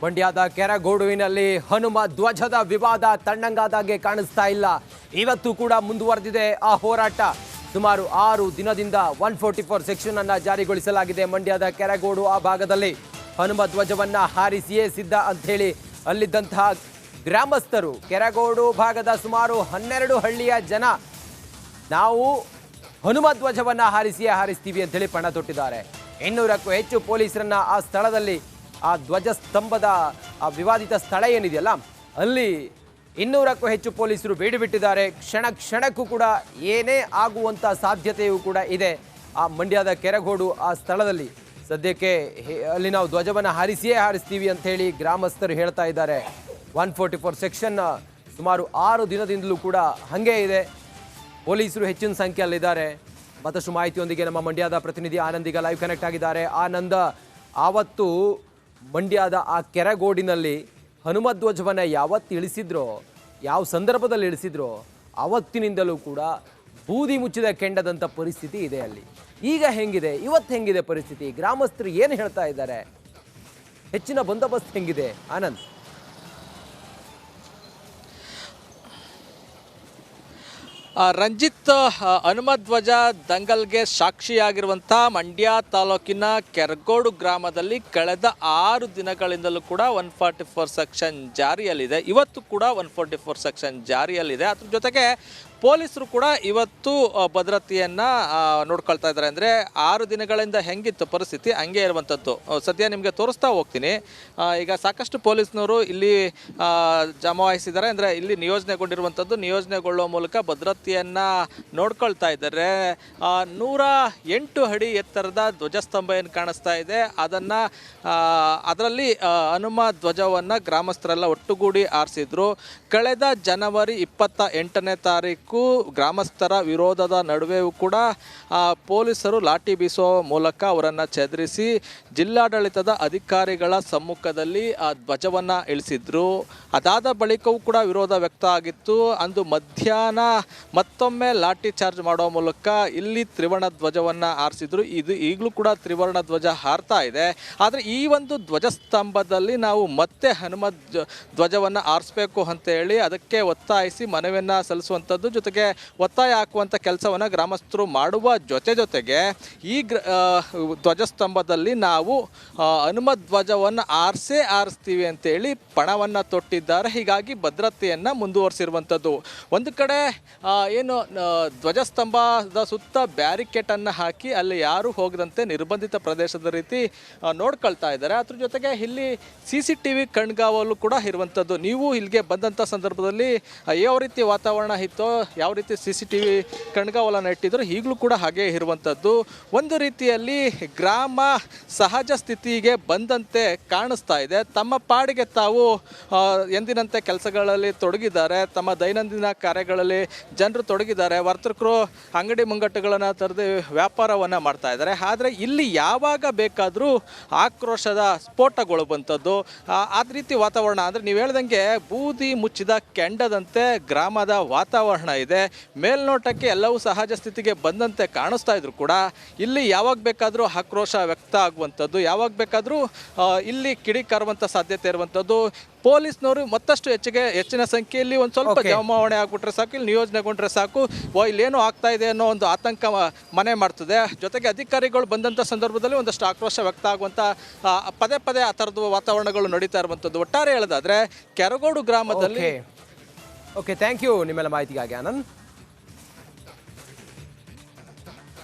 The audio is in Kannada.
ಮಂಡ್ಯದ ಕೆರಗೋಡುವಿನಲ್ಲಿ ಹನುಮ ಧ್ವಜದ ವಿವಾದ ತಣ್ಣಂಗಾದಾಗೆ ಕಾಣಿಸ್ತಾ ಇಲ್ಲ. ಇವತ್ತು ಕೂಡ ಮುಂದುವರೆದಿದೆ ಆ ಹೋರಾಟ. ಸುಮಾರು 6 ದಿನದಿಂದ 144 ಸೆಕ್ಷನ್ ಅನ್ನು ಜಾರಿಗೊಳಿಸಲಾಗಿದೆ. ಮಂಡ್ಯದ ಕೆರಗೋಡು ಆ ಭಾಗದಲ್ಲಿ ಹನುಮ ಧ್ವಜವನ್ನ ಹಾರಿಸಿಯೇ ಸಿದ್ಧ ಅಂತ ಹೇಳಿ ಅಲ್ಲಿದ್ದಂತಹ ಗ್ರಾಮಸ್ಥರು, ಕೆರಗೋಡು ಭಾಗದ ಸುಮಾರು 12 ಹಳ್ಳಿಯ ಜನ ನಾವು ಹನುಮ ಧ್ವಜವನ್ನ ಹಾರಿಸ್ತೀವಿ ಅಂತ ಹೇಳಿ ಪಣ ತೊಟ್ಟಿದ್ದಾರೆ. 200ಕ್ಕೂ ಹೆಚ್ಚು ಪೊಲೀಸರನ್ನ ಆ ಸ್ಥಳದಲ್ಲಿ, ಆ ಧ್ವಜ ಸ್ತಂಭದ ಆ ವಿವಾದಿತ ಸ್ಥಳ ಏನಿದೆಯಲ್ಲ ಅಲ್ಲಿ 200ಕ್ಕೂ ಹೆಚ್ಚು ಪೊಲೀಸರು ಬೇಡಿ ಬಿಟ್ಟಿದ್ದಾರೆ. ಕ್ಷಣಕ್ಕೂ ಕೂಡ ಏನೇ ಆಗುವಂಥ ಸಾಧ್ಯತೆಯೂ ಕೂಡ ಇದೆ. ಆ ಮಂಡ್ಯದ ಕೆರಗೋಡು ಆ ಸ್ಥಳದಲ್ಲಿ ಸದ್ಯಕ್ಕೆ ಅಲ್ಲಿ ನಾವು ಧ್ವಜವನ್ನು ಹಾರಿಸ್ತೀವಿ ಅಂತ ಹೇಳಿ ಗ್ರಾಮಸ್ಥರು ಹೇಳ್ತಾ ಇದ್ದಾರೆ. 144 ಸೆಕ್ಷನ್ ಸುಮಾರು 6 ದಿನದಿಂದಲೂ ಕೂಡ ಹಾಗೇ ಇದೆ. ಪೊಲೀಸರು ಹೆಚ್ಚಿನ ಸಂಖ್ಯೆಯಲ್ಲಿದ್ದಾರೆ. ಮತ್ತಷ್ಟು ಮಾಹಿತಿಯೊಂದಿಗೆ ನಮ್ಮ ಮಂಡ್ಯದ ಪ್ರತಿನಿಧಿ ಆನಂದ್ ಈಗ ಲೈವ್ ಕನೆಕ್ಟ್ ಆಗಿದ್ದಾರೆ. ಆನಂದ, ಆವತ್ತು ಮಂಡ್ಯದ ಆ ಕೆರಗೋಡಿನಲ್ಲಿ ಹನುಮ ಧ್ವಜವನ್ನು ಯಾವತ್ತು ಇಳಿಸಿದ್ರೋ, ಯಾವ ಸಂದರ್ಭದಲ್ಲಿ ಇಳಿಸಿದ್ರೋ ಆವತ್ತಿನಿಂದಲೂ ಕೂಡ ಬೂದಿ ಮುಚ್ಚಿದ ಕೆಂಡದಂಥ ಪರಿಸ್ಥಿತಿ ಇದೆ ಅಲ್ಲಿ. ಈಗ ಹೆಂಗಿದೆ, ಇವತ್ತು ಹೆಂಗಿದೆ ಪರಿಸ್ಥಿತಿ? ಗ್ರಾಮಸ್ಥರು ಏನು ಹೇಳ್ತಾ ಇದ್ದಾರೆ? ಹೆಚ್ಚಿನ ಬಂದೋಬಸ್ತ್ ಹೆಂಗಿದೆ ಆನಂದ್? ರಂಜಿತ್, ಹನುಮಧ್ವಜ ದಂಗಲ್ಗೆ ಸಾಕ್ಷಿಯಾಗಿರುವಂಥ ಮಂಡ್ಯ ತಾಲೂಕಿನ ಕೆರಗೋಡು ಗ್ರಾಮದಲ್ಲಿ ಕಳೆದ 6 ದಿನಗಳಿಂದಲೂ ಕೂಡ 144 ಸೆಕ್ಷನ್ ಜಾರಿಯಲ್ಲಿದೆ. ಇವತ್ತು ಕೂಡ 144 ಸೆಕ್ಷನ್ ಜಾರಿಯಲ್ಲಿದೆ. ಅದ್ರ ಜೊತೆಗೆ ಪೊಲೀಸರು ಕೂಡ ಇವತ್ತು ಭದ್ರತೆಯನ್ನು ನೋಡ್ಕೊಳ್ತಾ ಇದ್ದಾರೆ. ಅಂದರೆ 6 ದಿನಗಳಿಂದ ಹೆಂಗಿತ್ತು ಪರಿಸ್ಥಿತಿ ಹಂಗೆ ಇರುವಂಥದ್ದು. ಸದ್ಯ ನಿಮಗೆ ತೋರಿಸ್ತಾ ಹೋಗ್ತೀನಿ. ಈಗ ಸಾಕಷ್ಟು ಪೊಲೀಸ್ನವರು ಇಲ್ಲಿ ಜಮಾಯಿಸಿದ್ದಾರೆ. ಅಂದರೆ ಇಲ್ಲಿ ನಿಯೋಜನೆಗೊಂಡಿರುವಂಥದ್ದು, ನಿಯೋಜನೆಗೊಳ್ಳುವ ಮೂಲಕ ಭದ್ರತೆಯನ್ನು ನೋಡ್ಕೊಳ್ತಾ ಇದ್ದಾರೆ. 108 ಅಡಿ ಎತ್ತರದ ಧ್ವಜಸ್ತಂಭ ಏನು ಕಾಣಿಸ್ತಾ ಇದೆ ಅದರಲ್ಲಿ ಹನುಮ ಧ್ವಜವನ್ನು ಗ್ರಾಮಸ್ಥರೆಲ್ಲ ಒಟ್ಟುಗೂಡಿ ಆರಿಸಿದ್ರು. ಕಳೆದ ಜನವರಿ 28ನೇ ತಾರೀಕು ಗ್ರಾಮಸ್ಥರ ವಿರೋಧದ ನಡುವೆಯೂ ಕೂಡ ಪೊಲೀಸರು ಲಾಠಿ ಬೀಸುವ ಮೂಲಕ ಅವರನ್ನು ಚದುರಿಸಿ ಜಿಲ್ಲಾಡಳಿತದ ಅಧಿಕಾರಿಗಳ ಸಮ್ಮುಖದಲ್ಲಿ ಆ ಧ್ವಜವನ್ನು ಇಳಿಸಿದ್ರು. ಅದಾದ ಬಳಿಕವೂ ಕೂಡ ವಿರೋಧ ವ್ಯಕ್ತ ಆಗಿತ್ತು. ಅಂದು ಮಧ್ಯಾಹ್ನ ಮತ್ತೊಮ್ಮೆ ಲಾಠಿ ಚಾರ್ಜ್ ಮಾಡುವ ಮೂಲಕ ಇಲ್ಲಿ ತ್ರಿವರ್ಣ ಧ್ವಜವನ್ನು ಹಾರಿಸಿದ್ರು. ಇದು ಈಗಲೂ ಕೂಡ ತ್ರಿವರ್ಣ ಧ್ವಜ ಹಾರ್ತಾ ಇದೆ. ಆದರೆ ಈ ಒಂದು ಧ್ವಜಸ್ತಂಭದಲ್ಲಿ ನಾವು ಮತ್ತೆ ಹನುಮ ಧ್ವಜವನ್ನು ಹಾರಿಸಬೇಕು ಅಂತ ಹೇಳಿ ಅದಕ್ಕೆ ಒತ್ತಾಯಿಸಿ ಮನವಿಯನ್ನು ಸಲ್ಲಿಸುವಂಥದ್ದು, ಜೊತೆಗೆ ಒತ್ತಾಯ ಹಾಕುವಂಥ ಕೆಲಸವನ್ನು ಗ್ರಾಮಸ್ಥರು ಮಾಡುವ ಜೊತೆಗೆ ಈ ಧ್ವಜಸ್ತಂಭದಲ್ಲಿ ನಾವು ಹನುಮ ಧ್ವಜವನ್ನು ಹಾರಿಸ್ತೀವಿ ಅಂತೇಳಿ ಪಣವನ್ನು ತೊಟ್ಟಿದ್ದಾರೆ. ಹೀಗಾಗಿ ಭದ್ರತೆಯನ್ನು ಮುಂದುವರಿಸಿರುವಂಥದ್ದು. ಒಂದು ಕಡೆ ಏನು ಧ್ವಜಸ್ತಂಭದ ಸುತ್ತ ಬ್ಯಾರಿಕೇಟನ್ನು ಹಾಕಿ ಅಲ್ಲಿ ಯಾರು ಹೋಗದಂತೆ ನಿರ್ಬಂಧಿತ ಪ್ರದೇಶದ ರೀತಿ ನೋಡ್ಕೊಳ್ತಾ ಇದ್ದಾರೆ. ಅದ್ರ ಜೊತೆಗೆ ಇಲ್ಲಿ CCTV ಕಣ್ಗಾವಲು ಕೂಡ ಇರುವಂಥದ್ದು. ನೀವು ಇಲ್ಲಿಗೆ ಬಂದಂಥ ಸಂದರ್ಭದಲ್ಲಿ ಯಾವ ರೀತಿ ವಾತಾವರಣ ಇತ್ತೋ, ಯಾವ ರೀತಿ CCTV ಕಣ್ಗಾವಲನ್ನು ಇಟ್ಟಿದ್ರು, ಈಗಲೂ ಕೂಡ ಹಾಗೆ ಇರುವಂಥದ್ದು. ಒಂದು ರೀತಿಯಲ್ಲಿ ಗ್ರಾಮ ಸಹಜ ಸ್ಥಿತಿಗೆ ಬಂದಂತೆ ಕಾಣಿಸ್ತಾ ಇದೆ. ತಮ್ಮ ಪಾಡಿಗೆ ತಾವು ಎಂದಿನಂತೆ ಕೆಲಸಗಳಲ್ಲಿ ತೊಡಗಿದ್ದಾರೆ. ತಮ್ಮ ದೈನಂದಿನ ಕಾರ್ಯಗಳಲ್ಲಿ ಜನರು ತೊಡಗಿದ್ದಾರೆ. ವರ್ತಕರು ಅಂಗಡಿ ಮುಂಗಟ್ಟುಗಳನ್ನು ತೆರೆದು ವ್ಯಾಪಾರವನ್ನು ಮಾಡ್ತಾ ಇದ್ದಾರೆ. ಆದರೆ ಇಲ್ಲಿ ಯಾವಾಗ ಬೇಕಾದರೂ ಆಕ್ರೋಶದ ಸ್ಫೋಟಗೊಳ್ಳುವಂಥದ್ದು, ಆ ರೀತಿ ವಾತಾವರಣ. ಅಂದರೆ ನೀವು ಹೇಳ್ದಂಗೆ ಬೂದಿ ಮುಚ್ಚಿದ ಕೆಂಡದಂತೆ ಗ್ರಾಮದ ವಾತಾವರಣ ಇದೆ. ಮೇಲ್ನೋಟಕ್ಕೆ ಎಲ್ಲವೂ ಸಹಜ ಸ್ಥಿತಿಗೆ ಬಂದಂತೆ ಕಾಣಿಸ್ತಾ ಇದ್ರು ಕೂಡ ಇಲ್ಲಿ ಯಾವಾಗ ಬೇಕಾದರೂ ಆಕ್ರೋಶ ವ್ಯಕ್ತ ಆಗುವಂಥದ್ದು, ಯಾವಾಗ ಬೇಕಾದರೂ ಇಲ್ಲಿ ಕಿಡಿಕಾರುವಂಥ ಸಾಧ್ಯತೆ ಇರುವಂಥದ್ದು. ಪೊಲೀಸ್ನವರು ಮತ್ತಷ್ಟು ಹೆಚ್ಚಿನ ಸಂಖ್ಯೆಯಲ್ಲಿ ಒಂದು ಸ್ವಲ್ಪ ಜಮಾವಣೆ ಆಗ್ಬಿಟ್ರೆ ಸಾಕು, ಇಲ್ಲಿ ನಿಯೋಜನೆಗೊಂಡ್ರೆ ಸಾಕು, ಇಲ್ಲೇನೋ ಆಗ್ತಾ ಇದೆ ಅನ್ನೋ ಒಂದು ಆತಂಕ ಮನೆ ಮಾಡ್ತದೆ. ಜೊತೆಗೆ ಅಧಿಕಾರಿಗಳು ಬಂದಂಥ ಸಂದರ್ಭದಲ್ಲಿ ಒಂದಷ್ಟು ಆಕ್ರೋಶ ವ್ಯಕ್ತ ಆಗುವಂಥ ಪದೇ ಆ ಥರದ ವಾತಾವರಣಗಳು ನಡೀತಾ ಇರುವಂಥದ್ದು. ಒಟ್ಟಾರೆ ಹೇಳೋದಾದ್ರೆ ಕೆರಗೋಡು ಗ್ರಾಮದಲ್ಲಿ ಓಕೆ, ಥ್ಯಾಂಕ್ ಯು ನಿಮ್ಮೆಲ್ಲ ಮಾಹಿತಿಗಾಗಿ ಆನಂದ್.